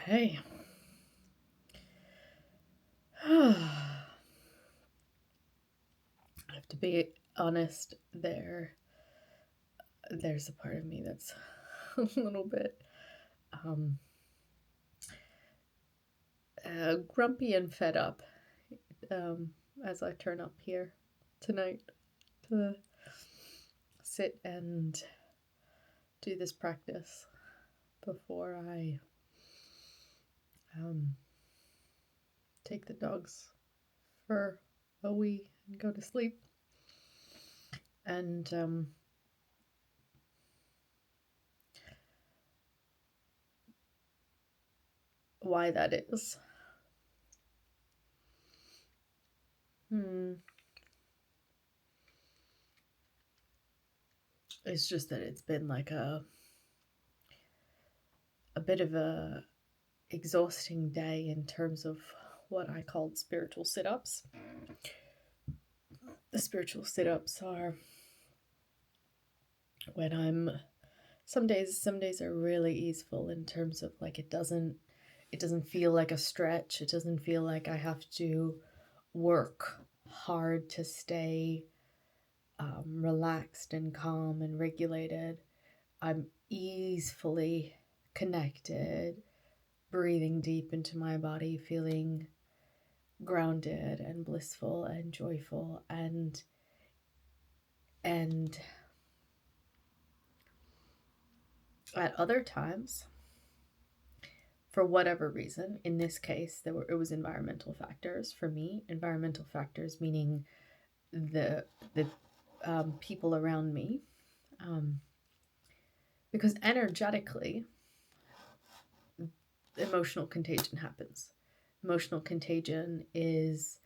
Okay. I have to be honest, there's a part of me that's a little bit um, grumpy and fed up um, as I turn up here tonight to sit and do this practice before I um, take the dogs for a wee and go to sleep. And why that is. It's just that it's been like a bit of a exhausting day in terms of what I called spiritual sit-ups. The spiritual sit-ups are when I'm some days are really easeful in terms of like it doesn't feel like a stretch. It doesn't feel like I have to work hard to stay relaxed and calm and regulated. I'm easefully connected, breathing deep into my body, feeling grounded and blissful and joyful and at other times, for whatever reason, in this case it was environmental factors for me. Environmental factors meaning the people around me, because energetically emotional contagion happens. Emotional contagion is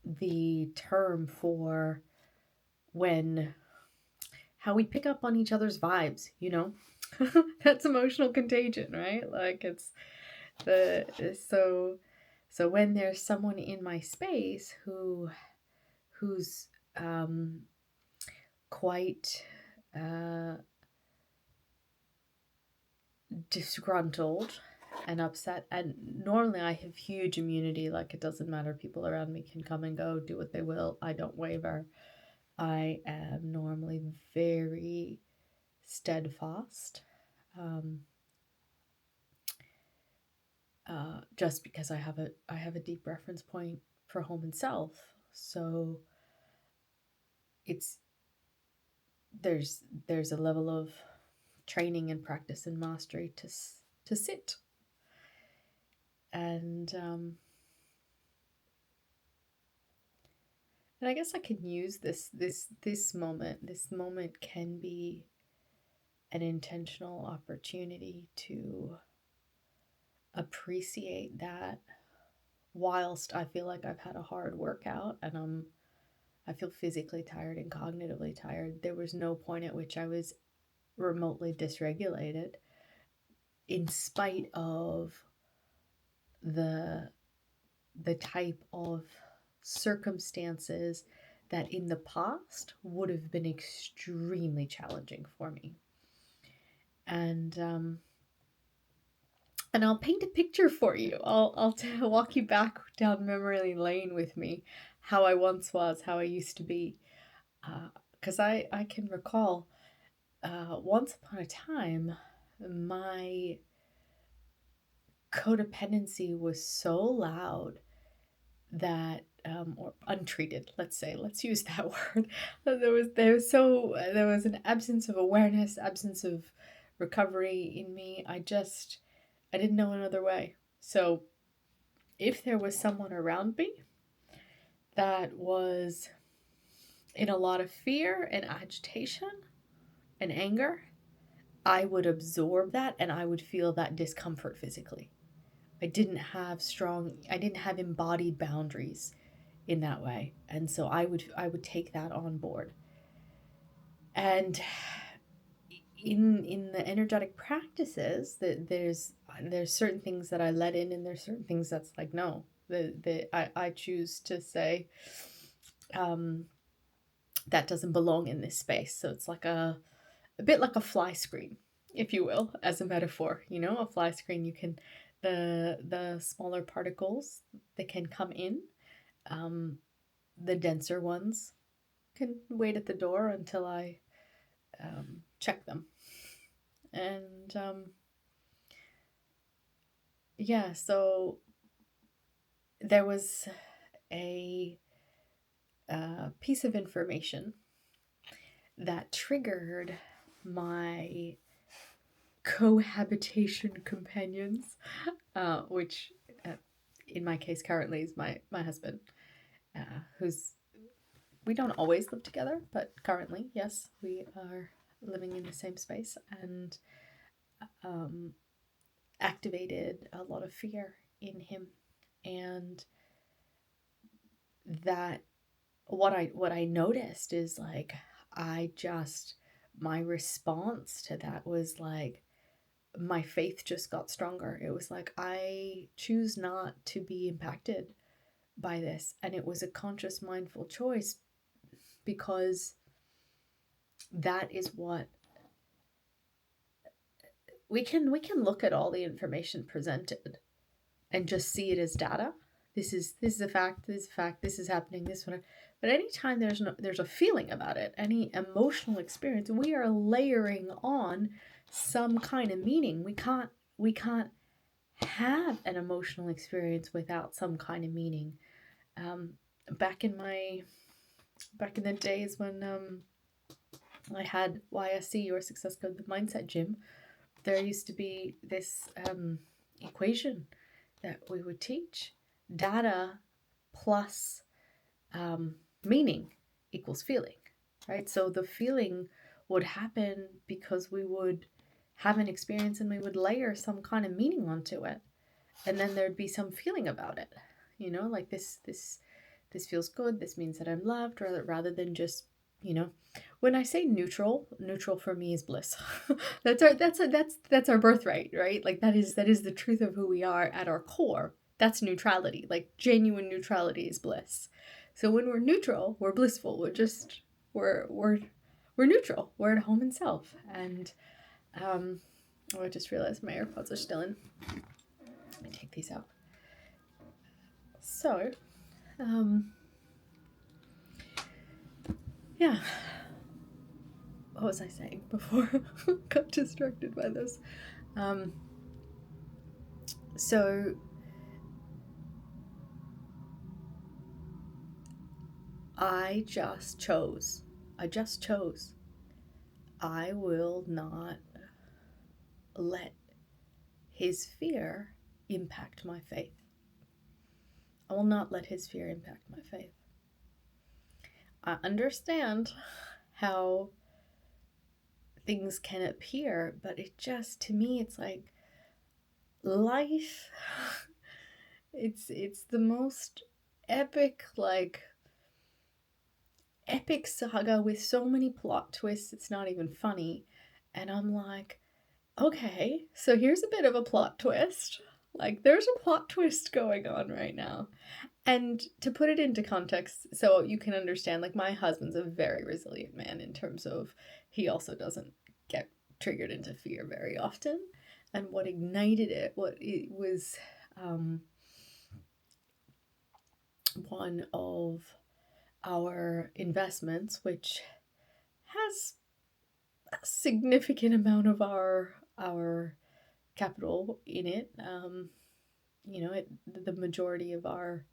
the term for when how we pick up on each other's vibes, you know? That's emotional contagion, right? Like it's the so when there's someone in my space who's quite disgruntled and upset, and normally I have huge immunity, like it doesn't matter, people around me can come and go, do what they will, I don't waver. I am normally very steadfast, just because I have a deep reference point for home and self. So it's there's a level of training and practice and mastery to sit and I guess I can use this moment. This moment can be an intentional opportunity to appreciate that whilst I feel like I've had a hard workout and I feel physically tired and cognitively tired. There was no point at which I was remotely dysregulated, in spite of the type of circumstances that in the past would have been extremely challenging for me. And I'll paint a picture for you. I'll walk you back down memory lane with me, how I once was, how I used to be. Because I can recall once upon a time, my codependency was so loud that or untreated, let's use that word. There was an absence of awareness, absence of recovery in me. I didn't know another way. So if there was someone around me that was in a lot of fear and agitation and anger, I would absorb that and I would feel that discomfort physically. I didn't have embodied boundaries in that way. And so I would take that on board. And in the energetic practices, that there's certain things that I let in, and there's certain things that's like, no, I choose to say that doesn't belong in this space. So it's like a bit like a fly screen. if you will, as a metaphor. You know, a fly screen, you can, the smaller particles that can come in, um, the denser ones can wait at the door until I check them. And yeah, so there was a piece of information that triggered my cohabitation companions, which in my case currently is my husband, who's, we don't always live together, but currently, yes, we are living in the same space, and um, activated a lot of fear in him. And that, what I noticed is like, I just, my response to that was like, my faith just got stronger. It was like, I choose not to be impacted by this. And it was a conscious, mindful choice, because that is what we can look at all the information presented and just see it as data. This is a fact, this is a fact, this is happening, this one. But anytime there's a feeling about it, any emotional experience, we are layering on some kind of meaning. We can't have an emotional experience without some kind of meaning. Um, back in the days when I had YSC, or Success Code, the Mindset Gym, there used to be this equation that we would teach: data plus meaning equals feeling, right? So the feeling would happen because we would have an experience and we would layer some kind of meaning onto it, and then there'd be some feeling about it, like this feels good, this means that I'm loved, rather than just, when I say neutral for me is bliss. That's our birthright, right? Like that is the truth of who we are at our core. That's neutrality. Like genuine neutrality is bliss. So when we're neutral, we're blissful. We're neutral. We're at home in self. And I just realized my AirPods are still in. Let me take these out. So, yeah. What was I saying before? Got distracted by this. So I just chose. I will not let his fear impact my faith. I will not let his fear impact my faith. I understand how things can appear, but it just, to me, it's like life. It's the most epic, epic saga with so many plot twists, it's not even funny. And I'm like, okay, so here's a bit of a plot twist. Like, there's a plot twist going on right now. And to put it into context, so you can understand, like, my husband's a very resilient man in terms of, he also doesn't get triggered into fear very often. And what ignited it, was one of our investments, which has a significant amount of our capital in it. The majority of our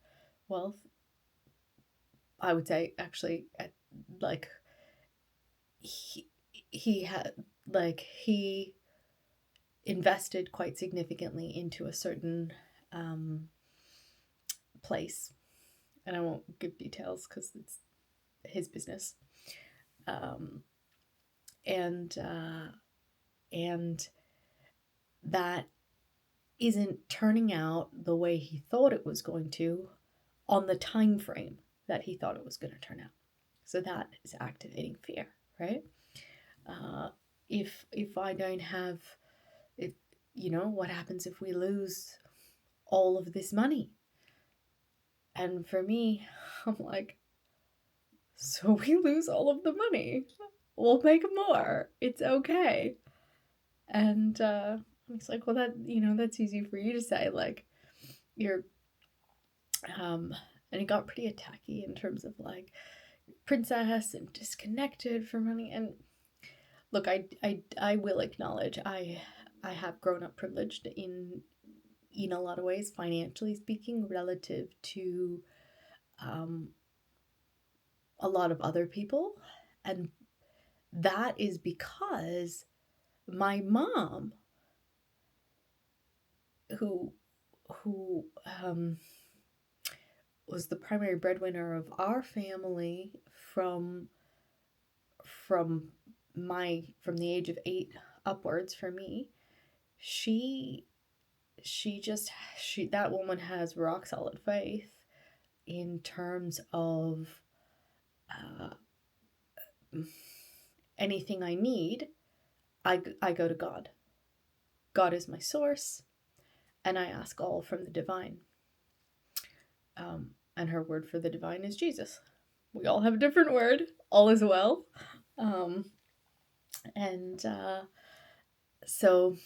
wealth, I would say, actually, like, he had, like, he invested quite significantly into a certain place, and I won't give details because it's his business. And that isn't turning out the way he thought it was going to, on the time frame that he thought it was going to turn out. So that is activating fear, right? If I don't have it, what happens if we lose all of this money? And for me, I'm like, so we lose all of the money, we'll make more, it's okay. And he's like, well, that's easy for you to say. Like, you're, and he got pretty attacky in terms of like princess and disconnected from money. And look, I will acknowledge I have grown up privileged in a lot of ways, financially speaking, relative to um, a lot of other people, and that is because my mom, who who was the primary breadwinner of our family from from the age of 8 upwards for me, she she that woman has rock solid faith in terms of uh, anything I need. I go to God. God is my source, and I ask all from the divine. And her word for the divine is Jesus. We all have a different word. All is well. Um, and so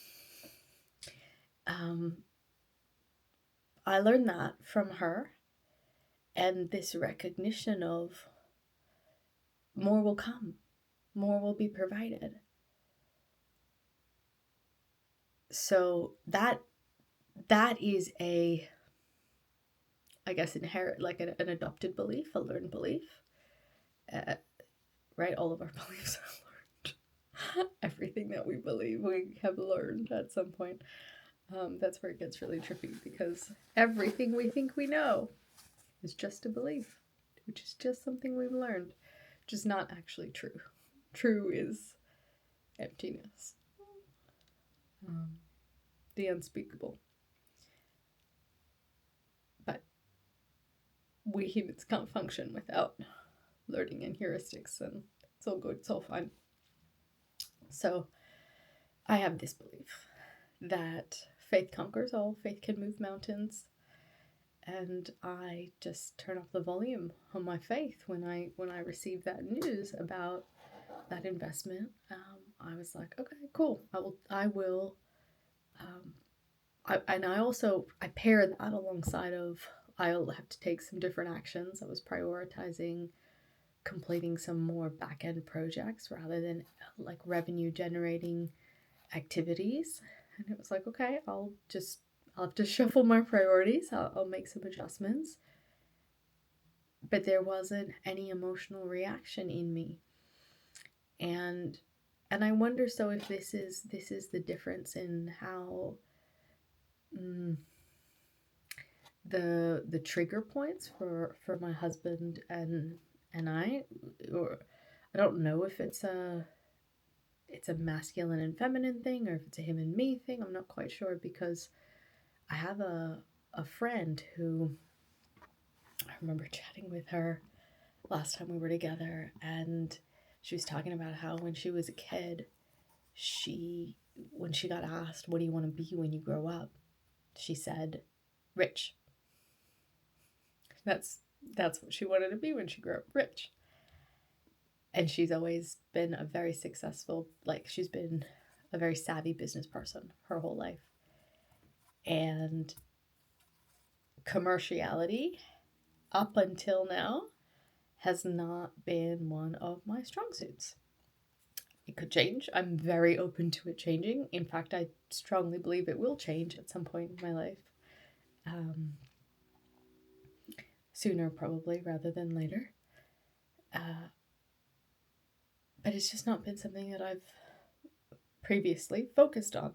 um, I learned that from her, and this recognition of more will come, more will be provided. So that is I guess, inherent, like an adopted belief, a learned belief. Right? All of our beliefs are learned. Everything that we believe, we have learned at some point. That's where it gets really trippy, because everything we think we know is just a belief, which is just something we've learned, which is not actually true. True is emptiness, the unspeakable. But we humans can't function without learning and heuristics, and it's all good, it's all fine. So I have this belief that faith conquers all, faith can move mountains, and I just turn off the volume on my faith when I received that news about that investment. I was like, okay, cool. I will. I pair that alongside of I'll have to take some different actions. I was prioritizing completing some more back end projects rather than like revenue generating activities. And it was like, okay, I'll have to shuffle my priorities. I'll make some adjustments. But there wasn't any emotional reaction in me. And I wonder, so if this is the difference in how the trigger points for my husband and I, or I don't know if it's a masculine and feminine thing, or if it's a him and me thing. I'm not quite sure, because I have a friend who, I remember chatting with her last time we were together, and she was talking about how when she was a kid, when she got asked, what do you want to be when you grow up, she said, rich. That's what she wanted to be when she grew up, rich. And she's always been a very successful, like, she's been a very savvy business person her whole life. And commerciality, up until now, has not been one of my strong suits. It could change. I'm very open to it changing. In fact, I strongly believe it will change at some point in my life. Sooner, probably, rather than later. But it's just not been something that I've previously focused on.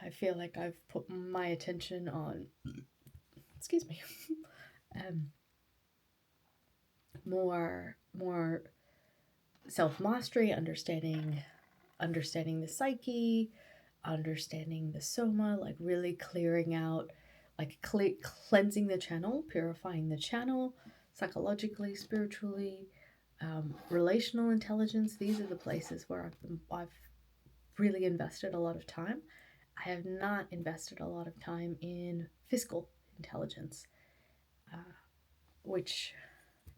I feel like I've put my attention on, excuse me, more self-mastery, understanding the psyche, understanding the soma, like really clearing out, like cleansing the channel, purifying the channel, psychologically, spiritually, relational intelligence. These are the places where I've really invested a lot of time. I have not invested a lot of time in fiscal intelligence, which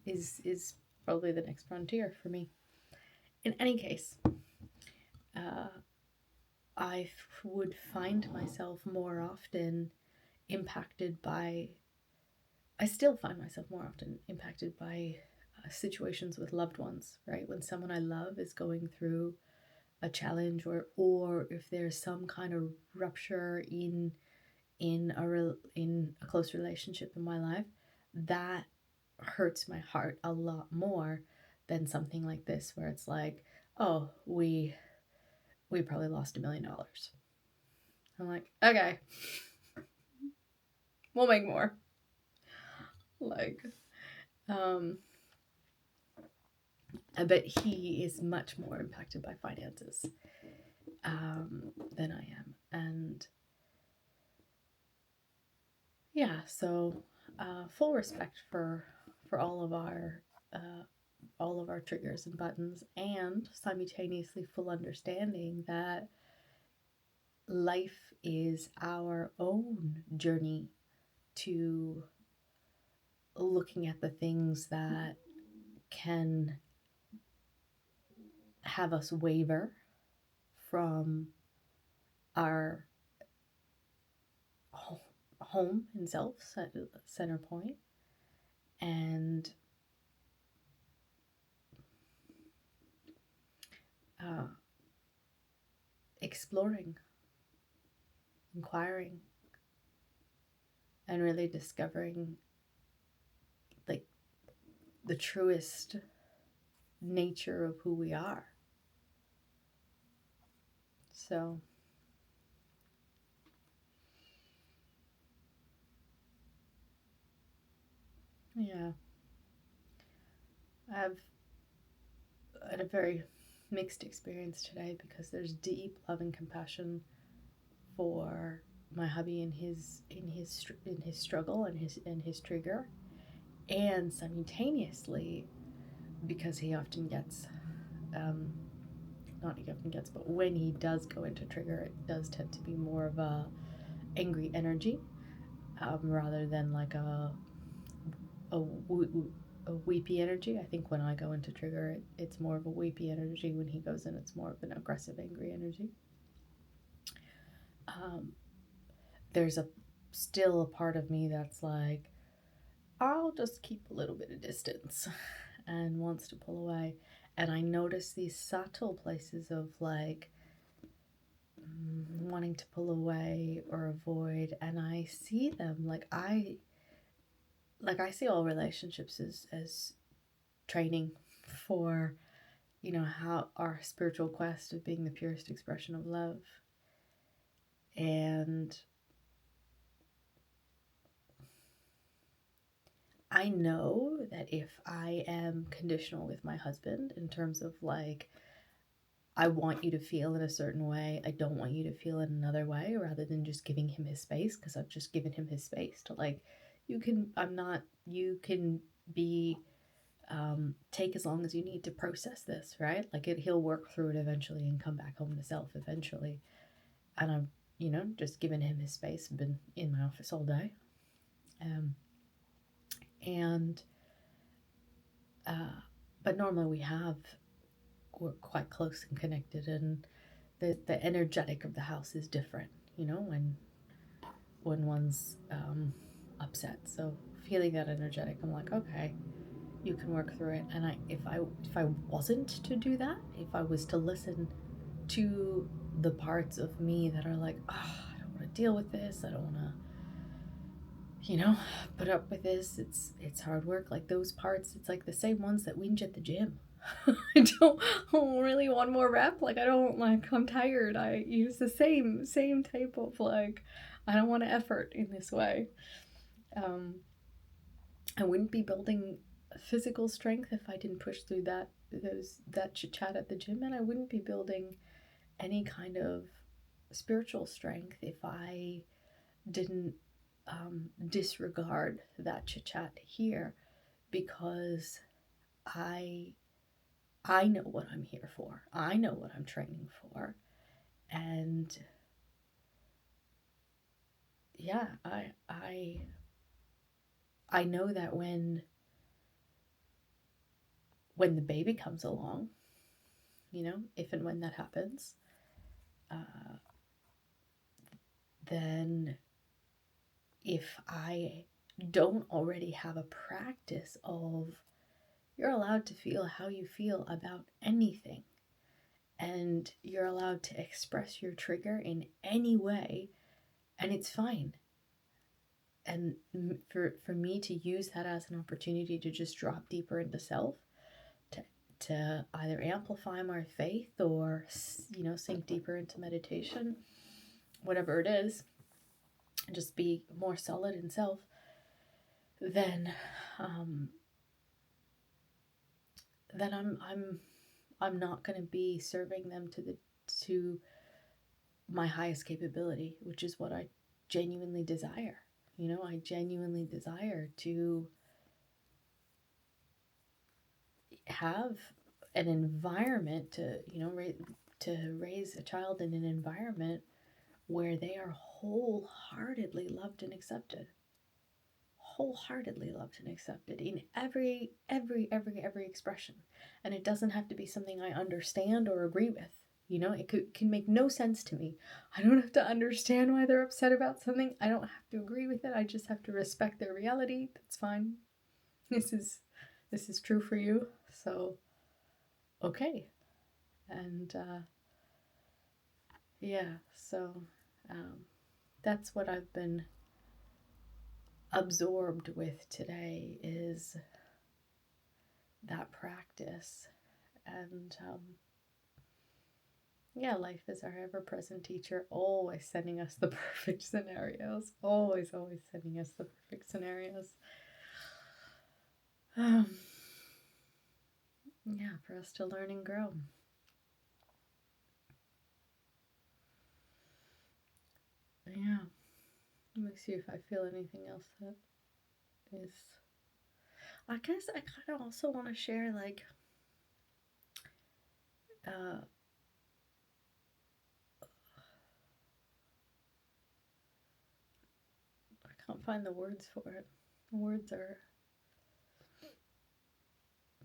is probably the next frontier for me. In any case, would find myself more often impacted by, I still find myself more often impacted by situations with loved ones, right? When someone I love is going through a challenge, or if there's some kind of rupture in a close relationship in my life, that hurts my heart a lot more than something like this, where it's like, oh, we probably lost $1 million. I'm like, okay, we'll make more. Like, I bet he is much more impacted by finances than I am. And yeah, so full respect for all of our triggers and buttons, and simultaneously full understanding that life is our own journey to looking at the things that can have us waver from our home and self center point, and exploring, inquiring, and really discovering like the truest nature of who we are. So yeah, I've had a very mixed experience today, because there's deep love and compassion for my hubby in his struggle and his trigger, and simultaneously, because he often gets not he often gets, but when he does go into trigger, it does tend to be more of a angry energy, rather than like a weepy energy. I think when I go into trigger, it's more of a weepy energy. When he goes in, it's more of an aggressive, angry energy. There's still a part of me that's like, I'll just keep a little bit of distance and wants to pull away. And I notice these subtle places of like wanting to pull away or avoid, and I see them like I see all relationships as training for, how our spiritual quest of being the purest expression of love. And I know that if I am conditional with my husband in terms of like, I want you to feel in a certain way, I don't want you to feel in another way, rather than just giving him his space, because I've just given him his space to like, you can be, take as long as you need to process this, right? Like he'll work through it eventually and come back home to self eventually. And I'm, just giving him his space. I've been in my office all day. And but normally we're quite close and connected, and the energetic of the house is different, when one's upset. So feeling that energetic, I'm like, okay, you can work through it. And if I wasn't to do that, if I was to listen to the parts of me that are like, oh, I don't want to deal with this, I don't want to, put up with this, it's hard work, like those parts, it's like the same ones that whinge at the gym. I don't really want more rep, like I don't, like, I'm tired, I use the same type of like, I don't want to effort in this way. I wouldn't be building physical strength if I didn't push through that chit chat at the gym, and I wouldn't be building any kind of spiritual strength if I didn't disregard that chit chat here, because I know what I'm here for. I know what I'm training for, and yeah, I know that when the baby comes along, if and when that happens, then if I don't already have a practice of, you're allowed to feel how you feel about anything, and you're allowed to express your trigger in any way, and it's fine. And for me to use that as an opportunity to just drop deeper into self, to either amplify my faith or, sink deeper into meditation, whatever it is, and just be more solid in self, then I'm not going to be serving them to my highest capability, which is what I genuinely desire. I genuinely desire to have an environment to raise a child in an environment where they are wholeheartedly loved and accepted. Wholeheartedly loved and accepted in every expression. And it doesn't have to be something I understand or agree with. It can make no sense to me. I don't have to understand why they're upset about something. I don't have to agree with it. I just have to respect their reality. That's fine. This is true for you. So, okay. And so that's what I've been absorbed with today, is that practice. And life is our ever-present teacher, always sending us the perfect scenarios, always sending us the perfect scenarios. For us to learn and grow. Let me see if I feel anything else that is. I guess I kind of also want to share, like, I can't find the words for it. The words are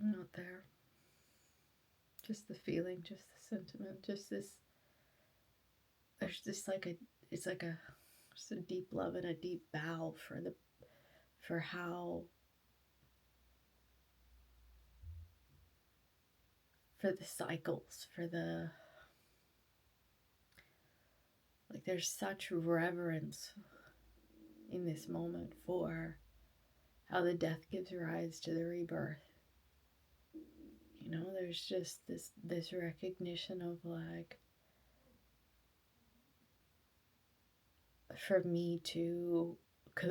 not there. Just the feeling, just the sentiment, just this. There's just it's like just a deep love and a deep bow for how, for the cycles, there's such reverence in this moment for how the death gives rise to the rebirth. There's just this recognition of, like, for me to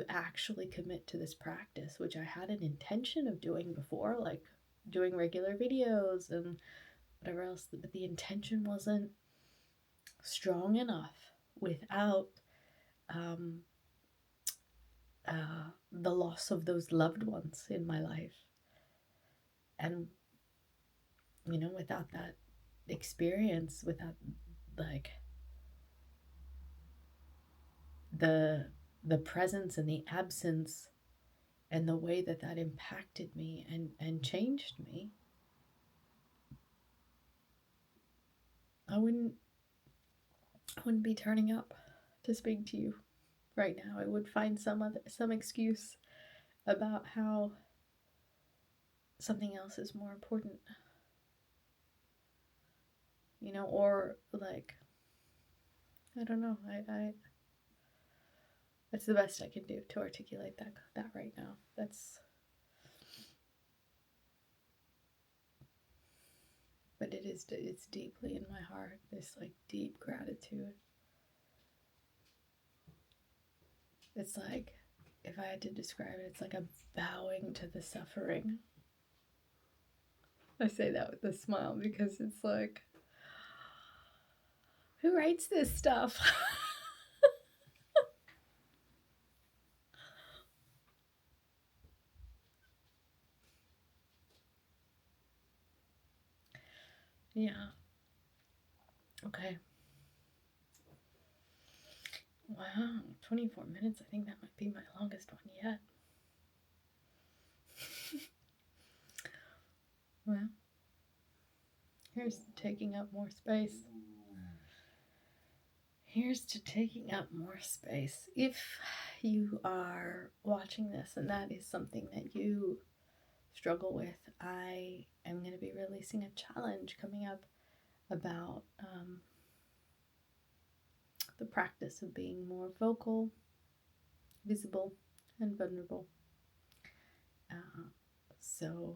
actually commit to this practice, which I had an intention of doing before, like doing regular videos and whatever else, but the intention wasn't strong enough without the loss of those loved ones in my life. And without that experience, without, like, the presence and the absence and the way that impacted me and changed me, I wouldn't be turning up to speak to you right now. I would find some excuse about how something else is more important. Or, like, I don't know. I that's the best I can do to articulate that right now. But it's deeply in my heart, this, like, deep gratitude. It's like, if I had to describe it, it's like I'm bowing to the suffering. I say that with a smile because it's like, who writes this stuff? Yeah. Okay. Wow, 24 minutes. I think that might be my longest one yet. Well, here's taking up more space. Here's to taking up more space. If you are watching this and that is something that you struggle with, I am going to be releasing a challenge coming up about the practice of being more vocal, visible, and vulnerable. So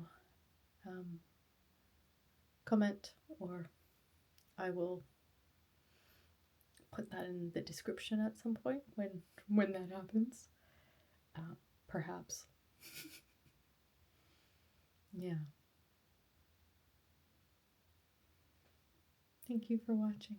comment, or I will put that in the description at some point when that happens. Perhaps. Yeah. Thank you for watching.